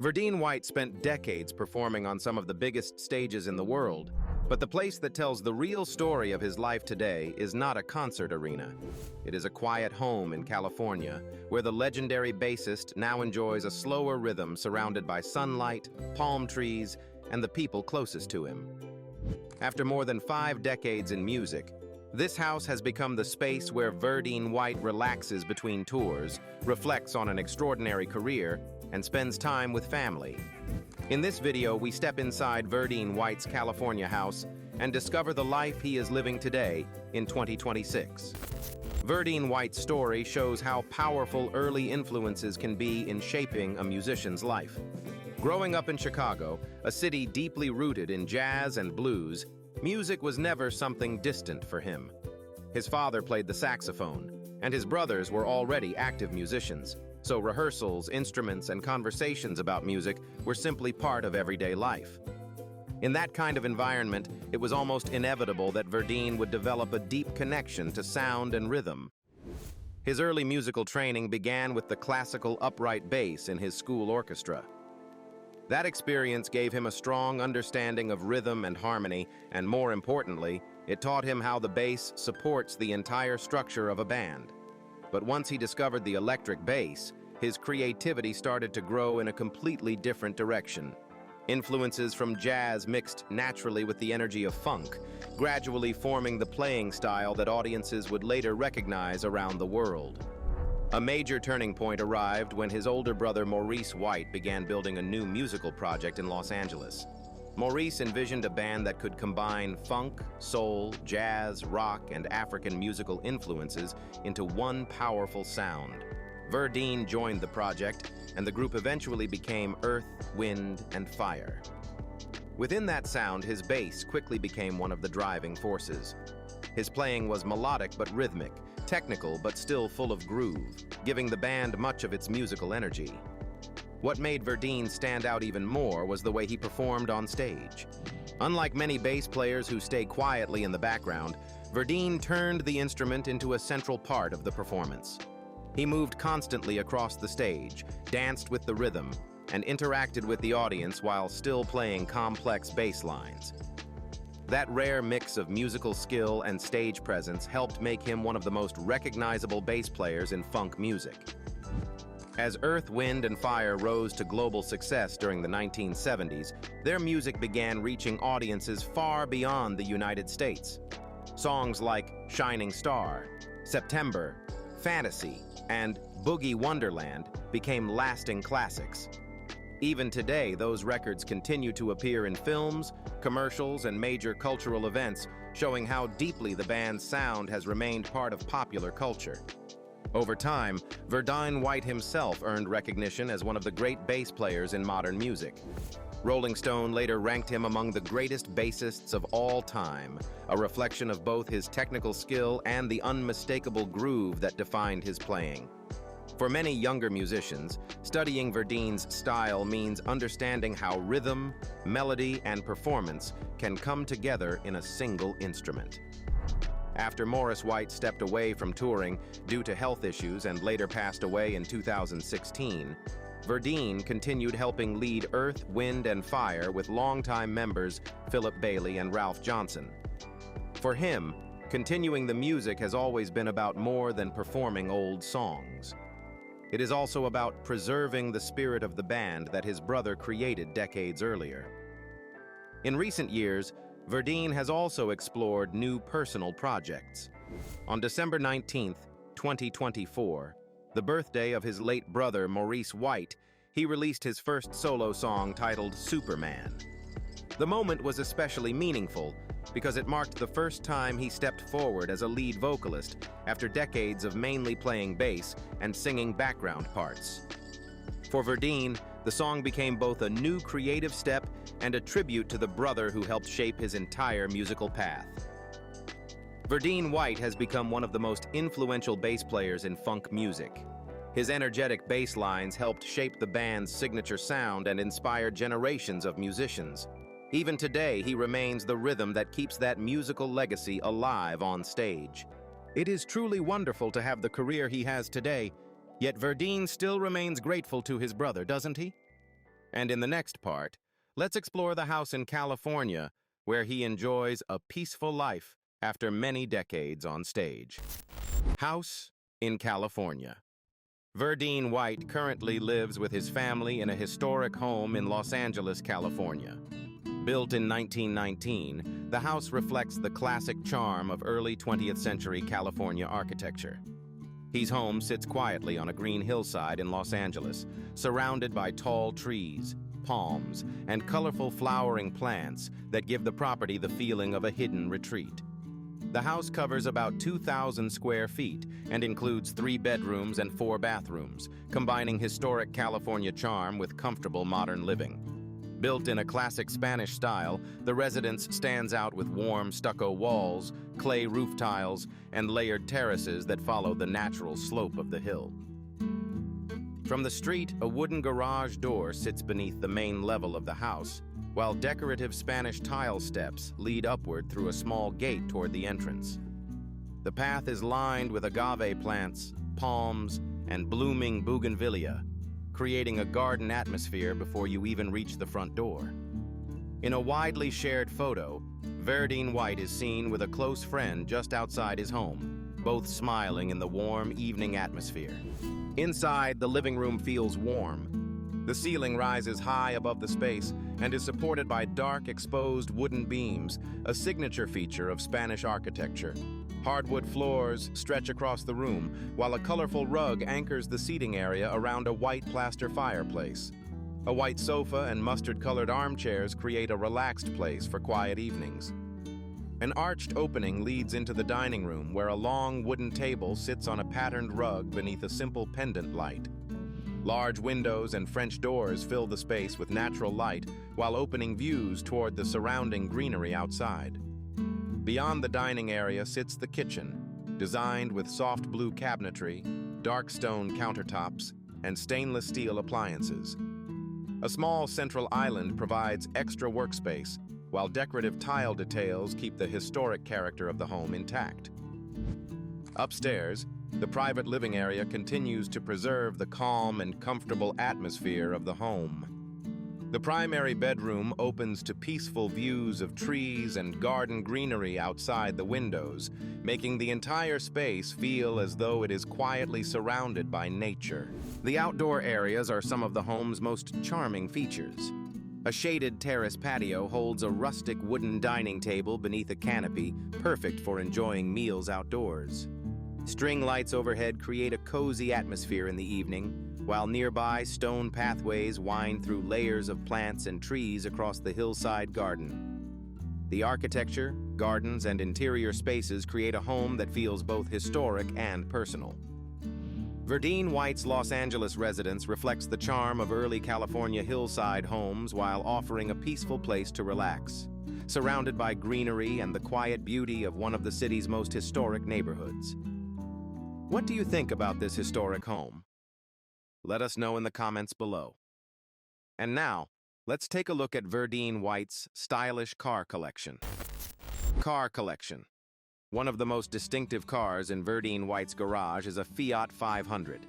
Verdine White spent decades performing on some of the biggest stages in the world, but the place that tells the real story of his life today is not a concert arena. It is a quiet home in California, where the legendary bassist now enjoys a slower rhythm surrounded by sunlight, palm trees, and the people closest to him. After more than 5 decades in music, this house has become the space where Verdine White relaxes between tours, reflects on an extraordinary career, and spends time with family. In this video, we step inside Verdine White's California house and discover the life he is living today in 2026. Verdine White's story shows how powerful early influences can be in shaping a musician's life. Growing up in Chicago, a city deeply rooted in jazz and blues, music was never something distant for him. His father played the saxophone, and his brothers were already active musicians, so rehearsals, instruments, and conversations about music were simply part of everyday life. In that kind of environment, it was almost inevitable that Verdine would develop a deep connection to sound and rhythm. His early musical training began with the classical upright bass in his school orchestra. That experience gave him a strong understanding of rhythm and harmony, and more importantly, it taught him how the bass supports the entire structure of a band. But once he discovered the electric bass, his creativity started to grow in a completely different direction. Influences from jazz mixed naturally with the energy of funk, gradually forming the playing style that audiences would later recognize around the world. A major turning point arrived when his older brother Maurice White began building a new musical project in Los Angeles. Maurice envisioned a band that could combine funk, soul, jazz, rock, and African musical influences into one powerful sound. Verdine joined the project, and the group eventually became Earth, Wind, and Fire. Within that sound, his bass quickly became one of the driving forces. His playing was melodic but rhythmic, technical but still full of groove, giving the band much of its musical energy. What made Verdine stand out even more was the way he performed on stage. Unlike many bass players who stay quietly in the background, Verdine turned the instrument into a central part of the performance. He moved constantly across the stage, danced with the rhythm, and interacted with the audience while still playing complex bass lines. That rare mix of musical skill and stage presence helped make him one of the most recognizable bass players in funk music. As Earth, Wind, and Fire rose to global success during the 1970s, their music began reaching audiences far beyond the United States. Songs like Shining Star, September, Fantasy, and Boogie Wonderland became lasting classics. Even today, those records continue to appear in films, commercials, and major cultural events, showing how deeply the band's sound has remained part of popular culture. Over time, Verdine White himself earned recognition as one of the great bass players in modern music. Rolling Stone later ranked him among the greatest bassists of all time, a reflection of both his technical skill and the unmistakable groove that defined his playing. For many younger musicians, studying Verdine's style means understanding how rhythm, melody, and performance can come together in a single instrument. After Maurice White stepped away from touring due to health issues and later passed away in 2016, Verdine continued helping lead Earth, Wind, and Fire with longtime members Philip Bailey and Ralph Johnson. For him, continuing the music has always been about more than performing old songs. It is also about preserving the spirit of the band that his brother created decades earlier. In recent years, Verdine has also explored new personal projects. On December 19, 2024, the birthday of his late brother Maurice White, he released his first solo song titled Superman. The moment was especially meaningful because it marked the first time he stepped forward as a lead vocalist after decades of mainly playing bass and singing background parts. For Verdine, the song became both a new creative step and a tribute to the brother who helped shape his entire musical path. Verdine White has become one of the most influential bass players in funk music. His energetic bass lines helped shape the band's signature sound and inspired generations of musicians. Even today, he remains the rhythm that keeps that musical legacy alive on stage. It is truly wonderful to have the career he has today, yet Verdine still remains grateful to his brother, doesn't he? And in the next part, let's explore the house in California where he enjoys a peaceful life after many decades on stage. House in California. Verdine White currently lives with his family in a historic home in Los Angeles, California. Built in 1919, the house reflects the classic charm of early 20th century California architecture. His home sits quietly on a green hillside in Los Angeles, surrounded by tall trees, palms, and colorful flowering plants that give the property the feeling of a hidden retreat. The house covers about 2,000 square feet and includes 3 bedrooms and 4 bathrooms, combining historic California charm with comfortable modern living. Built in a classic Spanish style, the residence stands out with warm stucco walls, clay roof tiles, and layered terraces that follow the natural slope of the hill. From the street, a wooden garage door sits beneath the main level of the house, while decorative Spanish tile steps lead upward through a small gate toward the entrance. The path is lined with agave plants, palms, and blooming bougainvillea, creating a garden atmosphere before you even reach the front door. In a widely shared photo, Verdine White is seen with a close friend just outside his home, both smiling in the warm evening atmosphere. Inside, the living room feels warm. The ceiling rises high above the space and is supported by dark, exposed wooden beams, a signature feature of Spanish architecture. Hardwood floors stretch across the room, while a colorful rug anchors the seating area around a white plaster fireplace. A white sofa and mustard-colored armchairs create a relaxed place for quiet evenings. An arched opening leads into the dining room, where a long wooden table sits on a patterned rug beneath a simple pendant light. Large windows and French doors fill the space with natural light, while opening views toward the surrounding greenery outside. Beyond the dining area sits the kitchen, designed with soft blue cabinetry, dark stone countertops, and stainless steel appliances. A small central island provides extra workspace, while decorative tile details keep the historic character of the home intact. Upstairs, the private living area continues to preserve the calm and comfortable atmosphere of the home. The primary bedroom opens to peaceful views of trees and garden greenery outside the windows, making the entire space feel as though it is quietly surrounded by nature. The outdoor areas are some of the home's most charming features. A shaded terrace patio holds a rustic wooden dining table beneath a canopy, perfect for enjoying meals outdoors. String lights overhead create a cozy atmosphere in the evening, while nearby stone pathways wind through layers of plants and trees across the hillside garden. The architecture, gardens, and interior spaces create a home that feels both historic and personal. Verdine White's Los Angeles residence reflects the charm of early California hillside homes while offering a peaceful place to relax, surrounded by greenery and the quiet beauty of one of the city's most historic neighborhoods. What do you think about this historic home? Let us know in the comments below. And now, let's take a look at Verdine White's stylish car collection. Car collection. One of the most distinctive cars in Verdine White's garage is a Fiat 500.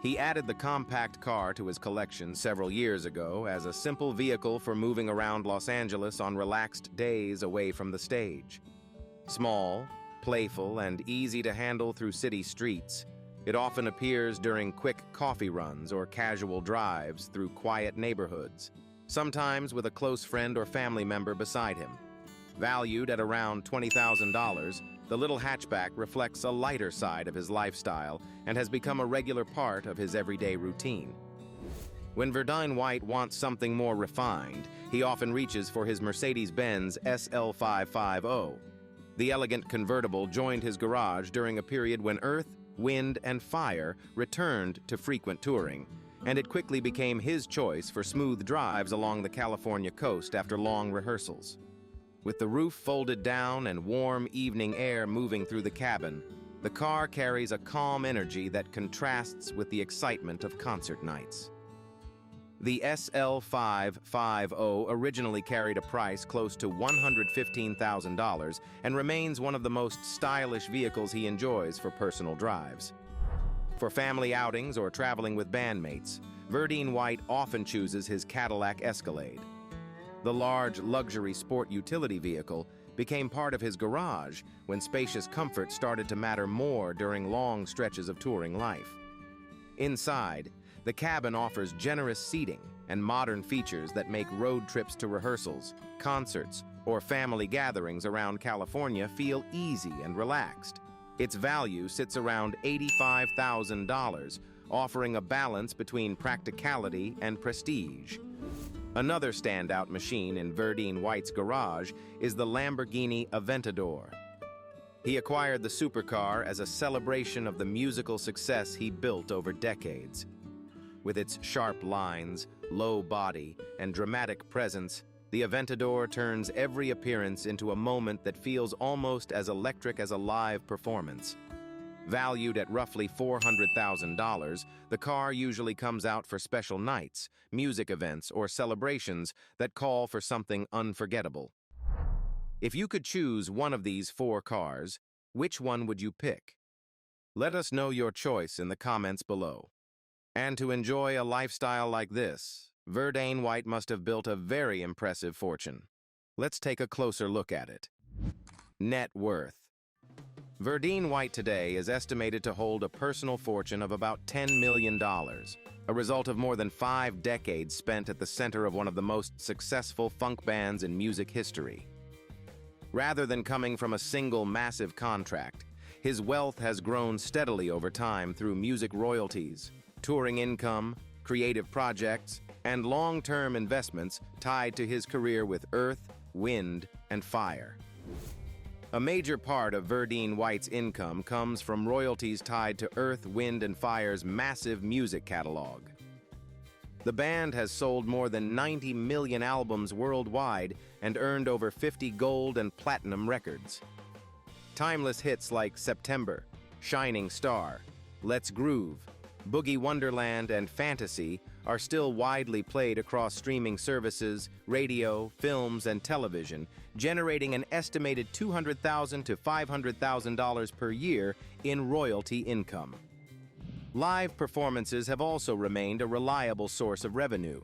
He added the compact car to his collection several years ago as a simple vehicle for moving around Los Angeles on relaxed days away from the stage. Small, playful, and easy to handle through city streets, it often appears during quick coffee runs or casual drives through quiet neighborhoods, sometimes with a close friend or family member beside him. Valued at around $20,000, the little hatchback reflects a lighter side of his lifestyle and has become a regular part of his everyday routine. When Verdine White wants something more refined, he often reaches for his Mercedes-Benz SL550. The elegant convertible joined his garage during a period when earth, wind, and fire returned to frequent touring, and it quickly became his choice for smooth drives along the California coast after long rehearsals. With the roof folded down and warm evening air moving through the cabin, the car carries a calm energy that contrasts with the excitement of concert nights. The SL550 originally carried a price close to $115,000 and remains one of the most stylish vehicles he enjoys for personal drives. For family outings or traveling with bandmates, Verdine White often chooses his Cadillac Escalade. The large luxury sport utility vehicle became part of his garage when spacious comfort started to matter more during long stretches of touring life. Inside, the cabin offers generous seating and modern features that make road trips to rehearsals, concerts, or family gatherings around California feel easy and relaxed. Its value sits around $85,000, offering a balance between practicality and prestige. Another standout machine in Verdine White's garage is the Lamborghini Aventador. He acquired the supercar as a celebration of the musical success he built over decades. With its sharp lines, low body, and dramatic presence, the Aventador turns every appearance into a moment that feels almost as electric as a live performance. Valued at roughly $400,000, the car usually comes out for special nights, music events, or celebrations that call for something unforgettable. If you could choose one of these 4 cars, which one would you pick? Let us know your choice in the comments below. And to enjoy a lifestyle like this, Verdine White must have built a very impressive fortune. Let's take a closer look at it. Net worth. Verdine White today is estimated to hold a personal fortune of about $10 million, a result of more than 5 decades spent at the center of one of the most successful funk bands in music history. Rather than coming from a single massive contract, his wealth has grown steadily over time through music royalties, touring income, creative projects, and long-term investments tied to his career with Earth, Wind, and Fire. A major part of Verdine White's income comes from royalties tied to Earth, Wind, and Fire's massive music catalog. The band has sold more than 90 million albums worldwide and earned over 50 gold and platinum records. Timeless hits like September, Shining Star, Let's Groove, Boogie Wonderland, and Fantasy are still widely played across streaming services, radio, films, and television, generating an estimated $200,000 to $500,000 per year in royalty income. Live performances have also remained a reliable source of revenue.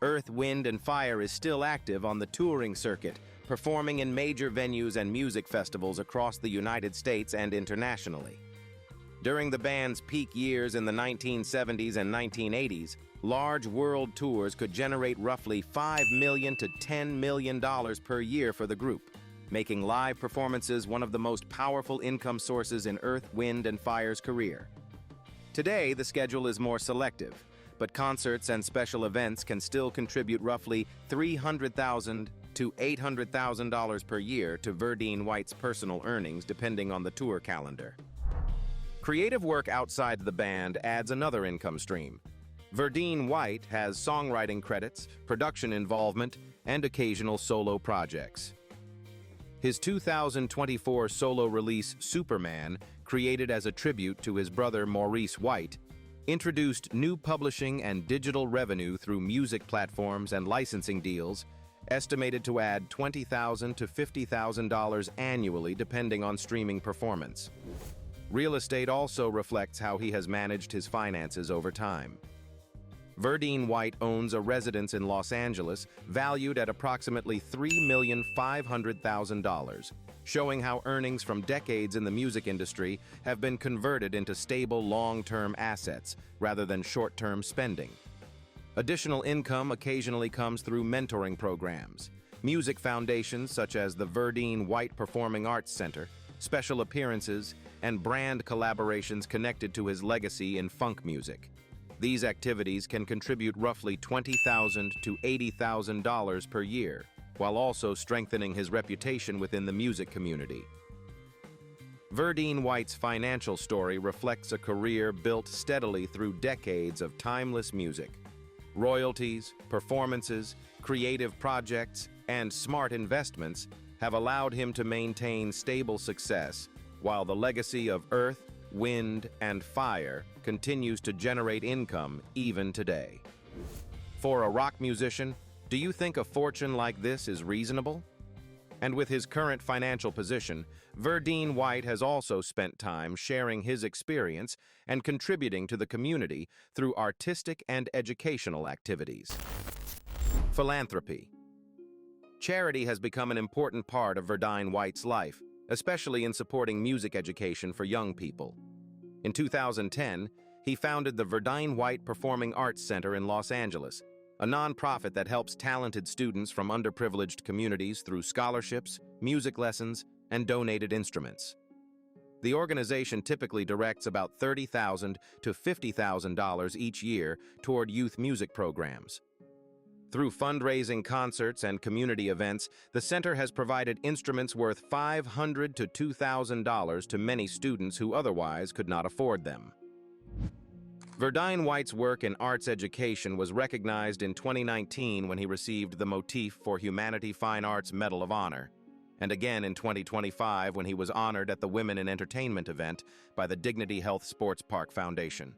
Earth, Wind, and Fire is still active on the touring circuit, performing in major venues and music festivals across the United States and internationally. During the band's peak years in the 1970s and 1980s, large world tours could generate roughly $5 million to $10 million per year for the group, making live performances one of the most powerful income sources in Earth, Wind, and Fire's career. Today, the schedule is more selective, but concerts and special events can still contribute roughly $300,000 to $800,000 per year to Verdine White's personal earnings, depending on the tour calendar. Creative work outside the band adds another income stream. Verdine White has songwriting credits, production involvement, and occasional solo projects. His 2024 solo release, Superman, created as a tribute to his brother Maurice White, introduced new publishing and digital revenue through music platforms and licensing deals, estimated to add $20,000 to $50,000 annually depending on streaming performance. Real estate also reflects how he has managed his finances over time. Verdine White owns a residence in Los Angeles valued at approximately $3,500,000, showing how earnings from decades in the music industry have been converted into stable long-term assets rather than short-term spending. Additional income occasionally comes through mentoring programs, music foundations such as the Verdine White Performing Arts Center, special appearances, and brand collaborations connected to his legacy in funk music. These activities can contribute roughly $20,000 to $80,000 per year, while also strengthening his reputation within the music community. Verdine White's financial story reflects a career built steadily through decades of timeless music. Royalties, performances, creative projects, and smart investments have allowed him to maintain stable success, while the legacy of Earth, Wind, and Fire continues to generate income even today. For a rock musician, do you think a fortune like this is reasonable? And with his current financial position, Verdine White has also spent time sharing his experience and contributing to the community through artistic and educational activities. Philanthropy. Charity has become an important part of Verdine White's life, especially in supporting music education for young people. In 2010, he founded the Verdine White Performing Arts Center in Los Angeles, a nonprofit that helps talented students from underprivileged communities through scholarships, music lessons, and donated instruments. The organization typically directs about $30,000 to $50,000 each year toward youth music programs. Through fundraising concerts and community events, the center has provided instruments worth $500 to $2,000 to many students who otherwise could not afford them. Verdine White's work in arts education was recognized in 2019 when he received the Motif for Humanity Fine Arts Medal of Honor, and again in 2025 when he was honored at the Women in Entertainment event by the Dignity Health Sports Park Foundation.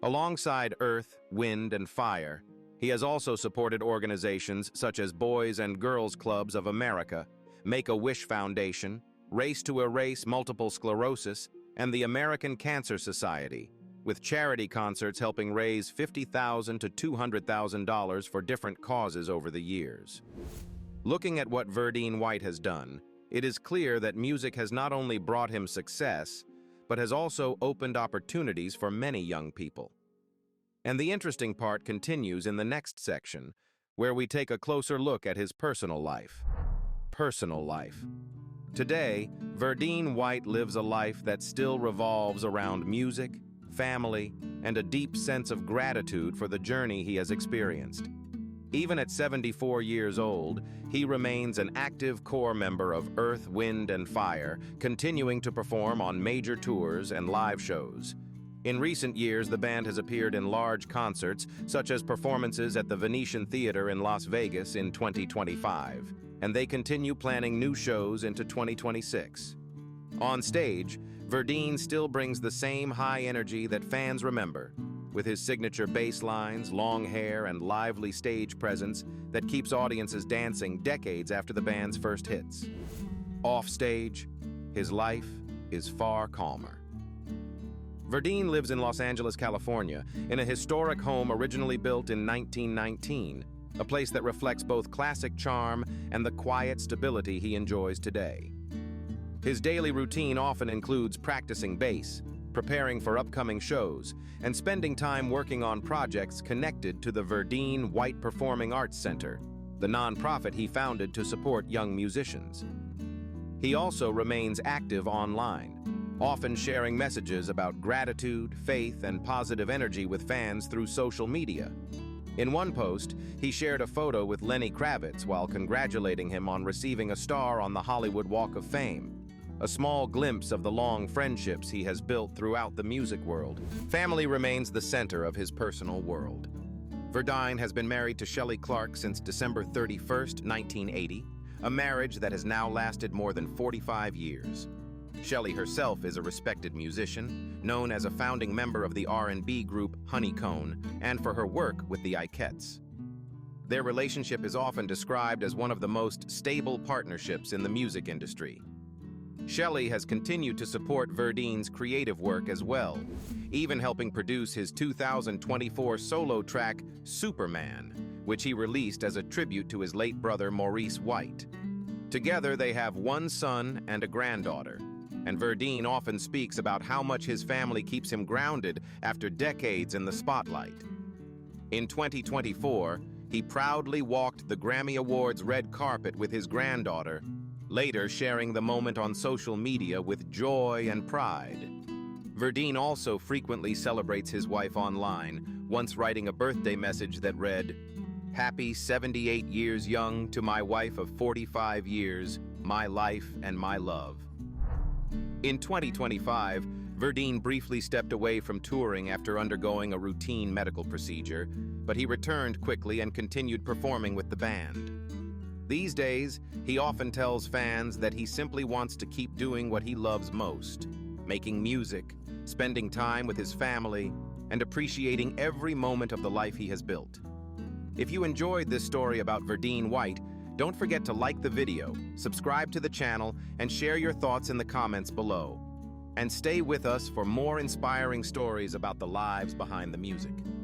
Alongside Earth, Wind, and Fire, he has also supported organizations such as Boys and Girls Clubs of America, Make-A-Wish Foundation, Race to Erase Multiple Sclerosis, and the American Cancer Society, with charity concerts helping raise $50,000 to $200,000 for different causes over the years. Looking at what Verdine White has done, it is clear that music has not only brought him success, but has also opened opportunities for many young people. And the interesting part continues in the next section, where we take a closer look at his personal life. Personal life. Today, Verdine White lives a life that still revolves around music, family, and a deep sense of gratitude for the journey he has experienced. Even at 74 years old, he remains an active core member of Earth, Wind, and Fire, continuing to perform on major tours and live shows. In recent years, the band has appeared in large concerts, such as performances at the Venetian Theater in Las Vegas in 2025, and they continue planning new shows into 2026. On stage, Verdine still brings the same high energy that fans remember, with his signature bass lines, long hair, and lively stage presence that keeps audiences dancing decades after the band's first hits. Off stage, his life is far calmer. Verdine lives in Los Angeles, California, in a historic home originally built in 1919, a place that reflects both classic charm and the quiet stability he enjoys today. His daily routine often includes practicing bass, preparing for upcoming shows, and spending time working on projects connected to the Verdine White Performing Arts Center, the nonprofit he founded to support young musicians. He also remains active online, often sharing messages about gratitude, faith, and positive energy with fans through social media. In one post, he shared a photo with Lenny Kravitz while congratulating him on receiving a star on the Hollywood Walk of Fame, a small glimpse of the long friendships he has built throughout the music world. Family remains the center of his personal world. Verdine has been married to Shelley Clark since December 31st, 1980, a marriage that has now lasted more than 45 years. Shelley herself is a respected musician, known as a founding member of the R&B group Honeycomb, and for her work with the Ikettes. Their relationship is often described as one of the most stable partnerships in the music industry. Shelley has continued to support Verdine's creative work as well, even helping produce his 2024 solo track, Superman, which he released as a tribute to his late brother Maurice White. Together, they have one son and a granddaughter, and Verdine often speaks about how much his family keeps him grounded after decades in the spotlight. In 2024, he proudly walked the Grammy Awards red carpet with his granddaughter, later sharing the moment on social media with joy and pride. Verdine also frequently celebrates his wife online, once writing a birthday message that read, "Happy 78 years young to my wife of 45 years, my life and my love." In 2025, Verdine briefly stepped away from touring after undergoing a routine medical procedure, but he returned quickly and continued performing with the band. These days, he often tells fans that he simply wants to keep doing what he loves most, making music, spending time with his family, and appreciating every moment of the life he has built. If you enjoyed this story about Verdine White, Don't forget to like the video, subscribe to the channel, and share your thoughts in the comments below. And stay with us for more inspiring stories about the lives behind the music.